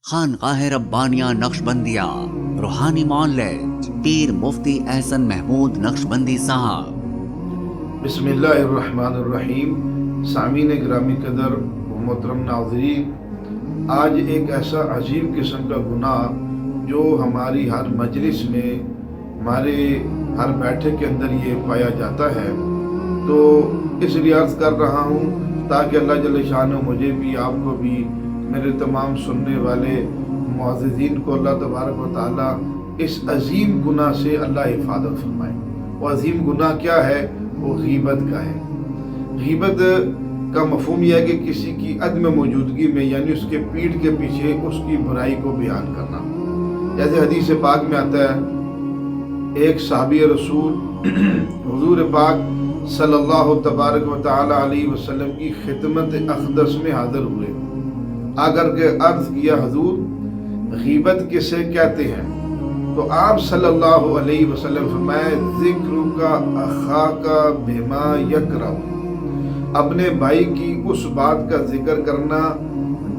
خانقاہ ربانیہ نقشبندیہ روحانی معالج پیر مفتی احسن محمود نقشبندی صاحب۔ بسم اللہ الرحمن الرحیم۔ سامعین گرامی قدر و محترم ناظرین، آج ایک ایسا عظیم قسم کا گناہ جو ہماری ہر مجلس میں، ہمارے ہر بیٹھک کے اندر یہ پایا جاتا ہے، تو اس لیے عرض کر رہا ہوں تاکہ اللہ جل شانہ مجھے بھی، آپ کو بھی، میرے تمام سننے والے معززین کو اللہ تبارک و تعالی اس عظیم گناہ سے اللہ حفاظت فرمائے۔ وہ عظیم گناہ کیا ہے؟ وہ غیبت کا ہے۔ غیبت کا مفہوم یہ ہے کہ کسی کی عدم موجودگی میں، یعنی اس کے پیٹھ کے پیچھے اس کی برائی کو بیان کرنا۔ جیسے حدیث پاک میں آتا ہے، ایک صحابی رسول حضور پاک صلی اللہ تبارک و تعالی علیہ وسلم کی خدمت اقدس میں حاضر ہوئے، اگر کے عرض کیا حضور غیبت کسے کہتے ہیں؟ تو آپ صلی اللہ علیہ وسلم فرمائے، ذکر کا اخا کا بما یکرہ، اپنے بھائی کی اس بات کا ذکر کرنا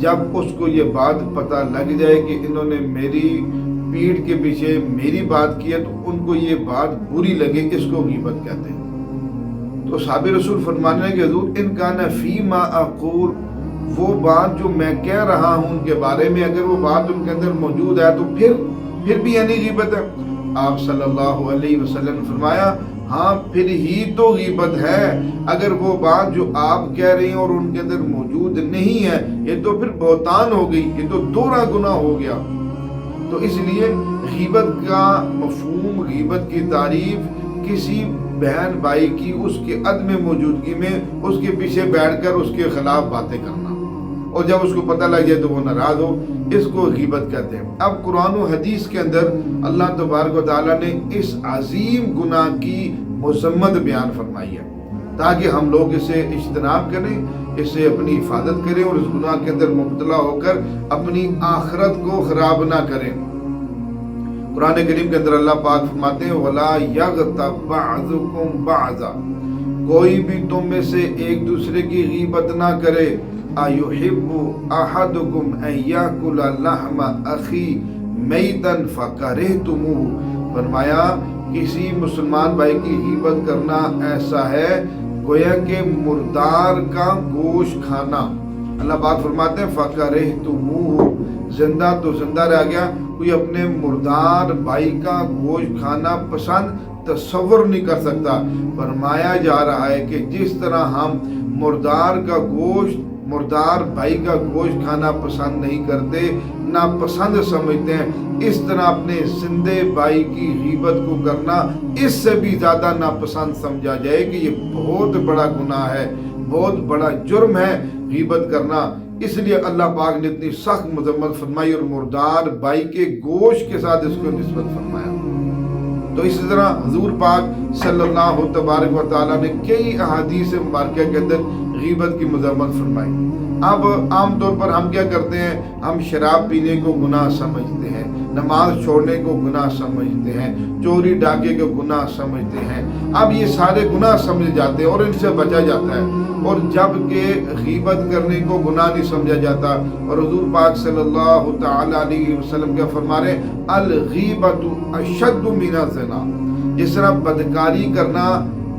جب اس کو یہ بات پتہ لگ جائے کہ انہوں نے میری پیٹھ کے پیچھے میری بات کی ہے، تو ان کو یہ بات بری لگے، اس کو غیبت کہتے ہیں۔ تو صحابی رسول فرمانے ہیں کہ حضور ان کان فی ما اقول، وہ بات جو میں کہہ رہا ہوں ان کے بارے میں، اگر وہ بات ان کے اندر موجود ہے تو پھر بھی یعنی غیبت ہے۔ آپ صلی اللہ علیہ وسلم نے فرمایا، ہاں پھر ہی تو غیبت ہے۔ اگر وہ بات جو آپ کہہ رہے ہیں اور ان کے اندر موجود نہیں ہے، یہ تو پھر بہتان ہو گئی، یہ تو دوہرا گناہ ہو گیا۔ تو اس لیے غیبت کا مفہوم، غیبت کی تعریف کسی بہن بھائی کی اس کے عدم موجودگی میں اس کے پیچھے بیٹھ کر اس کے خلاف باتیں کرنا، اور جب اس کو پتہ لگ جائے تو وہ ناراض ہو، اس کو غیبت کہتے ہیں۔ اب قرآن و حدیث کے اندر اللہ تبارک و تعالیٰ نے اس عظیم گناہ کی مذمت بیان فرمائی ہے، تاکہ ہم لوگ اسے اجتناب کریں، اسے اپنی حفاظت کریں، اور اس گناہ کے اندر مبتلا ہو کر اپنی آخرت کو خراب نہ کریں۔ قرآن کریم کے اندر اللہ پاک فرماتے ہیں، وَلَا يَغْتَبْ بَعْضُكُمْ بَعْضًا، کوئی بھی تم میں سے ایک دوسرے کی غیبت نہ کرے۔ أَيُحِبُّ أَحَدُكُمْ أَن يَأْكُلَ لَحْمَ أَخِيهِ مَيْتًا فَكَرِهْتُمُوهُ، فرمایا کسی مسلمان بھائی کی غیبت کرنا ایسا ہے گویا کہ مردار کا گوشت کھانا۔ اللہ پاک فرماتے ہیں فَكَرِهْتُمُوهُ، زندہ تو زندہ رہ گیا، کوئی اپنے مردار بھائی کا گوشت کھانا پسند تصور نہیں کر سکتا۔ فرمایا جا رہا ہے کہ جس طرح ہم مردار کا گوشت، مردار بھائی کا گوشت کھانا پسند نہیں کرتے، ناپسند سمجھتے ہیں، اس طرح اپنے زندے بھائی کی غیبت کو کرنا اس سے بھی زیادہ ناپسند سمجھا جائے کہ یہ بہت بڑا گناہ ہے، بہت بڑا جرم ہے غیبت کرنا۔ اس لیے اللہ پاک نے اتنی سخت مذمت فرمائی اور مردار بھائی کے گوشت کے ساتھ اس کو نسبت فرمایا۔ تو اسی طرح حضور پاک صلی اللہ تبارک و تعالیٰ نے کئی احادیث مبارکہ کے اندر غیبت کی مذمت فرمائی۔ اب عام طور پر ہم کیا کرتے ہیں؟ ہم شراب پینے کو گناہ سمجھتے ہیں، نماز چھوڑنے کو گناہ سمجھتے ہیں، چوری ڈاکے کو گناہ سمجھتے ہیں۔ اب یہ سارے گناہ سمجھے جاتے ہیں اور ان سے بچا جاتا ہے، اور جب کہ غیبت کرنے کو گناہ نہیں سمجھا جاتا۔ اور حضور پاک صلی اللہ تعالی علیہ وسلم کیا فرما رہے ہیں؟ الغیبۃ اشد من الزنا، جس طرح بدکاری کرنا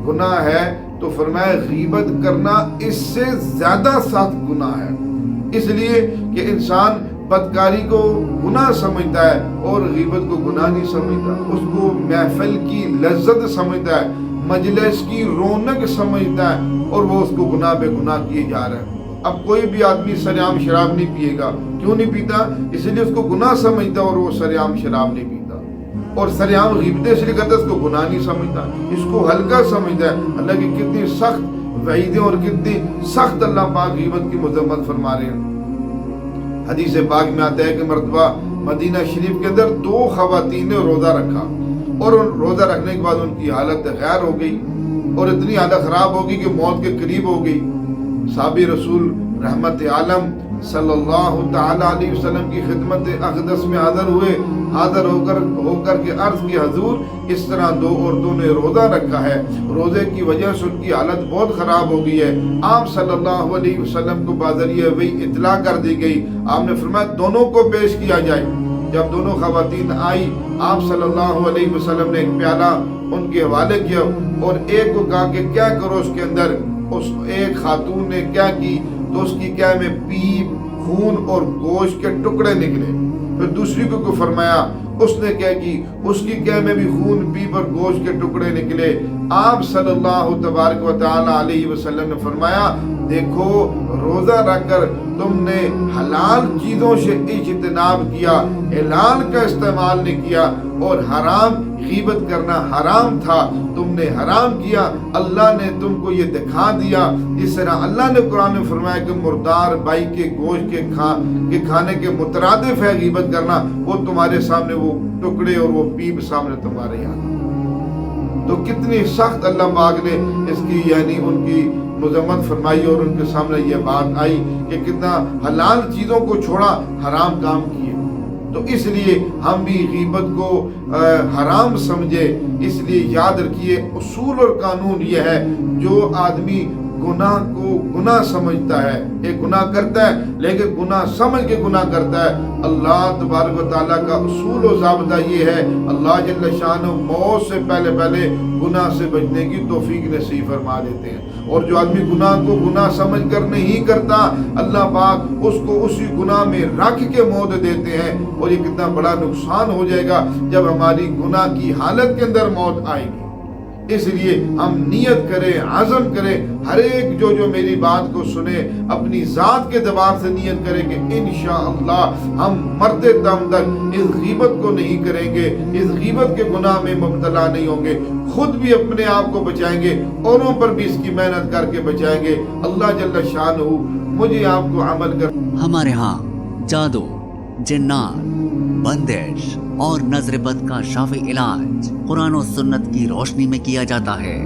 گناہ ہے تو فرمایا غیبت کرنا اس سے زیادہ سخت گناہ ہے۔ اس لیے کہ انسان بدکاری کو گناہ سمجھتا ہے اور غیبت کو گناہ نہیں سمجھتا، اس کو محفل کی لذت سمجھتا ہے، مجلس کی رونق سمجھتا ہے، اور وہ اس کو گناہ بے گناہ کیے جا رہے ہیں۔ اب کوئی بھی آدمی سریعام شراب نہیں پیے گا، کیوں نہیں پیتا؟ اس لیے اس کو گناہ سمجھتا اور وہ سریعام شراب نہیں پیتا، اور سریعام غیبت اس لیے کرتا اس کو گناہ نہیں سمجھتا، اس کو ہلکا سمجھتا ہے۔ اللہ کی کتنی سخت وعیدیں اور کتنی سخت اللہ پاک غیبت کی مذمت فرما رہے ہیں۔ حدیث پاک میں آتا ہے کہ مرتبہ مدینہ شریف کے اندر 2 خواتین نے روزہ رکھا، اور روزہ رکھنے کے بعد ان کی حالت غیر ہو گئی، اور اتنی حالت خراب ہو گئی کہ موت کے قریب ہو گئی۔ صحابی رسول رحمت عالم صلی اللہ تعالی علیہ وسلم کی خدمت اقدس میں حاضر ہو کر کے عرض کی حضور اس طرح دو عورتوں نے روزہ رکھا ہے، روزے کی وجہ سے ان کی حالت بہت خراب ہو گئی ہے۔ آپ صلی اللہ علیہ وسلم کو بذریعہ وحی اطلاع کر دی گئی، آپ نے فرمایا دونوں کو پیش کیا جائے۔ جب دونوں خواتین آئی، آپ صلی اللہ علیہ وسلم نے ایک پیالہ ان کے حوالے کیا اور ایک کو کہا کہ کیا کرو اس کے اندر۔ اس ایک خاتون نے کیا کی تو اس کی کیا میں پیپ، خون اور گوشت کے ٹکڑے نکلے۔ پھر دوسری کو فرمایا، اس نے کیا کی، اس کی کیا میں بھی خون، پیپ اور گوشت کے ٹکڑے نکلے۔ آپ صلی اللہ تبارک و تعالی علیہ وسلم نے فرمایا دیکھو روزہ رکھ کر تم نے حلال چیزوں سے اجتناب کیا، حلال کا استعمال نہیں کیا، اور حرام غیبت کرنا حرام تھا، تم نے حرام کیا، اللہ نے تم کو یہ دکھا دیا۔ اس طرح اللہ نے قرآن میں فرمایا کہ مردار بھائی کے گوشت کے کھانے کے مترادف ہے غیبت کرنا، وہ تمہارے سامنے وہ ٹکڑے اور وہ پیپ سامنے تمہارے یہاں۔ تو کتنی سخت اللہ پاک نے اس کی یعنی ان کی مذمت فرمائی اور ان کے سامنے یہ بات آئی کہ کتنا حلال چیزوں کو چھوڑا، حرام کام کیے۔ تو اس لیے ہم بھی غیبت کو حرام سمجھے، اس لیے یاد رکھیے اصول اور قانون یہ ہے جو آدمی گناہ کو گناہ سمجھتا ہے، ایک گناہ کرتا ہے لیکن گناہ سمجھ کے گناہ کرتا ہے، اللہ تبارک و تعالیٰ کا اصول و ضابطہ یہ ہے، اللہ جل شانہ موت سے پہلے گناہ سے بچنے کی توفیق نصیب فرما دیتے ہیں۔ اور جو آدمی گناہ کو گناہ سمجھ کر نہیں کرتا، اللہ پاک اس کو اسی گناہ میں رکھ کے موت دیتے ہیں، اور یہ کتنا بڑا نقصان ہو جائے گا جب ہماری گناہ کی حالت کے اندر موت آئے گی۔ اس لیے ہم نیت کریں، عزم کریں، ہر ایک جو میری بات کو سنے اپنی ذات کے اعتبار سے نیت کریں کہ انشاءاللہ ہم مرتے دم تک اس غیبت کو نہیں کریں گے، اس غیبت کے گناہ میں مبتلا نہیں ہوں گے، خود بھی اپنے آپ کو بچائیں گے، اوروں پر بھی اس کی محنت کر کے بچائیں گے۔ اللہ جل شانہ مجھے آپ کو عمل کر ہمارے ہاں جادو، جنات، بندش اور نظر بد کا شافی علاج قرآن و سنت کی روشنی میں کیا جاتا ہے۔